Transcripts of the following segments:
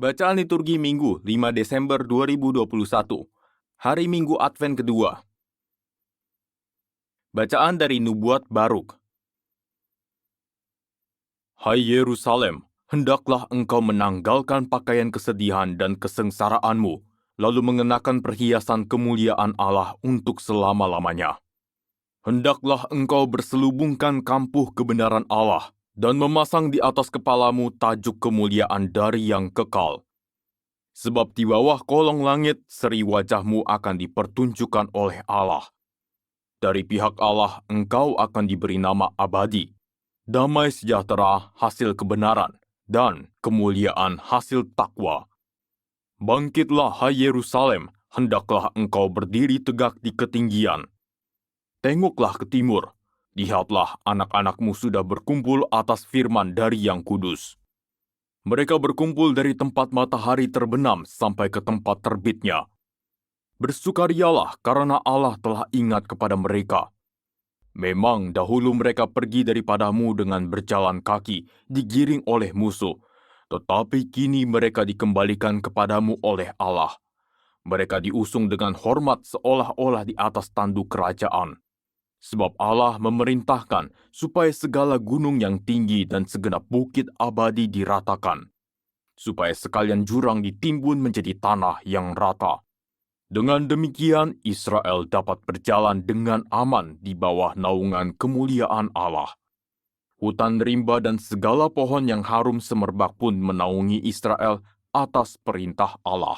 Bacaan liturgi Minggu 5 Desember 2021, hari Minggu Advent kedua. Bacaan dari Nubuat Baruk. Hai Yerusalem, hendaklah engkau menanggalkan pakaian kesedihan dan kesengsaraanmu, lalu mengenakan perhiasan kemuliaan Allah untuk selama-lamanya. Hendaklah engkau berselubungkan kampuh kebenaran Allah, dan memasang di atas kepalamu tajuk kemuliaan dari yang kekal. Sebab di bawah kolong langit seri wajahmu akan dipertunjukkan oleh Allah. Dari pihak Allah engkau akan diberi nama abadi, damai sejahtera hasil kebenaran, dan kemuliaan hasil takwa. Bangkitlah hai Yerusalem, hendaklah engkau berdiri tegak di ketinggian. Tengoklah ke timur, lihatlah anak-anakmu sudah berkumpul atas firman dari yang kudus. Mereka berkumpul dari tempat matahari terbenam sampai ke tempat terbitnya. Bersukarialah karena Allah telah ingat kepada mereka. Memang dahulu mereka pergi daripadamu dengan berjalan kaki, digiring oleh musuh, tetapi kini mereka dikembalikan kepadamu oleh Allah. Mereka diusung dengan hormat seolah-olah di atas tanduk kerajaan. Sebab Allah memerintahkan supaya segala gunung yang tinggi dan segenap bukit abadi diratakan, supaya sekalian jurang ditimbun menjadi tanah yang rata. Dengan demikian, Israel dapat berjalan dengan aman di bawah naungan kemuliaan Allah. Hutan rimba dan segala pohon yang harum semerbak pun menaungi Israel atas perintah Allah.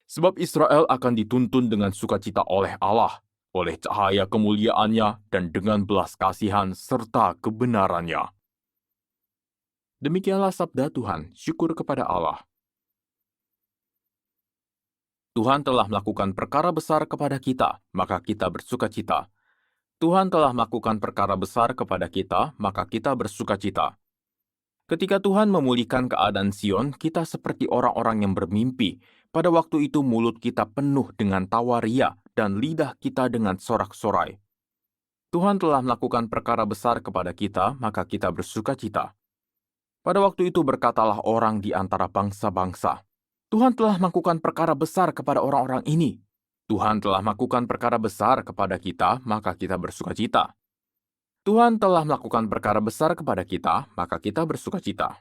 Sebab Israel akan dituntun dengan sukacita oleh Allah, oleh cahaya kemuliaannya dan dengan belas kasihan serta kebenarannya. Demikianlah sabda Tuhan, syukur kepada Allah. Tuhan telah melakukan perkara besar kepada kita, maka kita bersukacita. Tuhan telah melakukan perkara besar kepada kita, maka kita bersukacita. Ketika Tuhan memulihkan keadaan Sion, kita seperti orang-orang yang bermimpi. Pada waktu itu mulut kita penuh dengan tawa ria dan lidah kita dengan sorak-sorai. Tuhan telah melakukan perkara besar kepada kita, maka kita bersukacita. Pada waktu itu berkatalah orang di antara bangsa-bangsa, Tuhan telah melakukan perkara besar kepada orang-orang ini. Tuhan telah melakukan perkara besar kepada kita, maka kita bersukacita. Tuhan telah melakukan perkara besar kepada kita, maka kita bersukacita.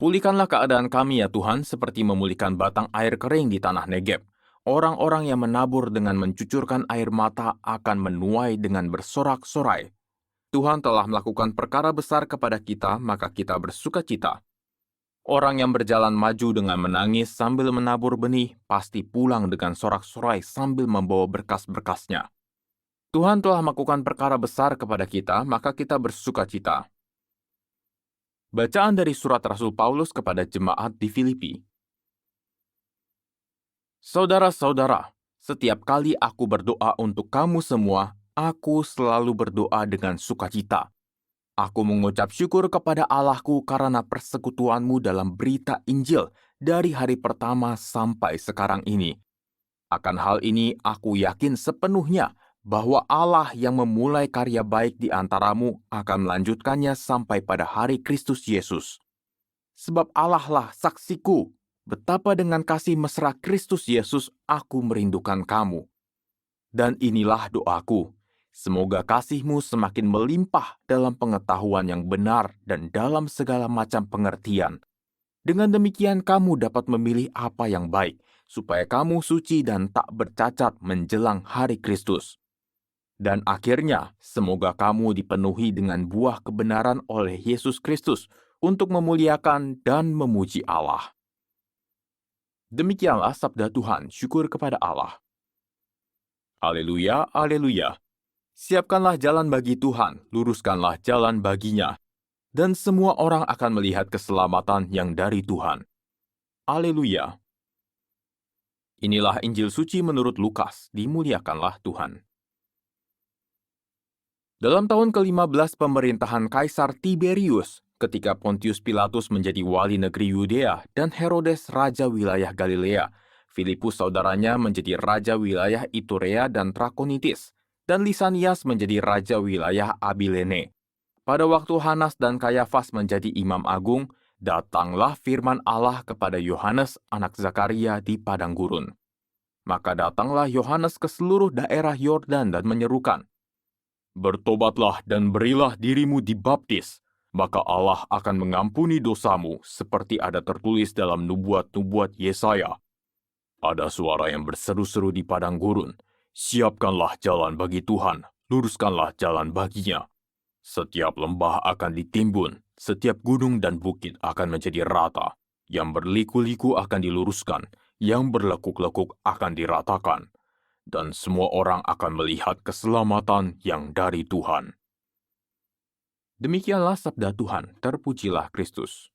Pulihkanlah keadaan kami ya Tuhan, seperti memulihkan batang air kering di tanah Negeb. Orang-orang yang menabur dengan mencucurkan air mata akan menuai dengan bersorak-sorai. Tuhan telah melakukan perkara besar kepada kita, maka kita bersukacita. Orang yang berjalan maju dengan menangis sambil menabur benih, pasti pulang dengan sorak-sorai sambil membawa berkas-berkasnya. Tuhan telah melakukan perkara besar kepada kita, maka kita bersukacita. Bacaan dari surat Rasul Paulus kepada jemaat di Filipi. Saudara-saudara, setiap kali aku berdoa untuk kamu semua, aku selalu berdoa dengan sukacita. Aku mengucap syukur kepada Allahku karena persekutuanmu dalam berita Injil dari hari pertama sampai sekarang ini. Akan hal ini aku yakin sepenuhnya bahwa Allah yang memulai karya baik di antaramu akan melanjutkannya sampai pada hari Kristus Yesus. Sebab Allah lah saksiku, betapa dengan kasih mesra Kristus Yesus aku merindukan kamu. Dan inilah doaku. Semoga kasihmu semakin melimpah dalam pengetahuan yang benar dan dalam segala macam pengertian. Dengan demikian kamu dapat memilih apa yang baik, supaya kamu suci dan tak bercacat menjelang hari Kristus. Dan akhirnya, semoga kamu dipenuhi dengan buah kebenaran oleh Yesus Kristus untuk memuliakan dan memuji Allah. Demikianlah sabda Tuhan, syukur kepada Allah. Haleluya, haleluya. Siapkanlah jalan bagi Tuhan, luruskanlah jalan baginya, dan semua orang akan melihat keselamatan yang dari Tuhan. Haleluya. Inilah Injil suci menurut Lukas, dimuliakanlah Tuhan. Dalam tahun ke-15 pemerintahan Kaisar Tiberius, ketika Pontius Pilatus menjadi wali negeri Yudea dan Herodes raja wilayah Galilea, Filipus saudaranya menjadi raja wilayah Iturea dan Trakonitis, dan Lisanias menjadi raja wilayah Abilene. Pada waktu Hanas dan Kayafas menjadi imam agung, datanglah firman Allah kepada Yohanes anak Zakaria di padang gurun. Maka datanglah Yohanes ke seluruh daerah Yordan dan menyerukan, "Bertobatlah dan berilah dirimu dibaptis, maka Allah akan mengampuni dosamu seperti ada tertulis dalam nubuat-nubuat Yesaya." Ada suara yang berseru-seru di padang gurun, "Siapkanlah jalan bagi Tuhan, luruskanlah jalan baginya. Setiap lembah akan ditimbun, setiap gunung dan bukit akan menjadi rata. Yang berliku-liku akan diluruskan, yang berlekuk-lekuk akan diratakan. Dan semua orang akan melihat keselamatan yang dari Tuhan." Demikianlah sabda Tuhan, terpujilah Kristus.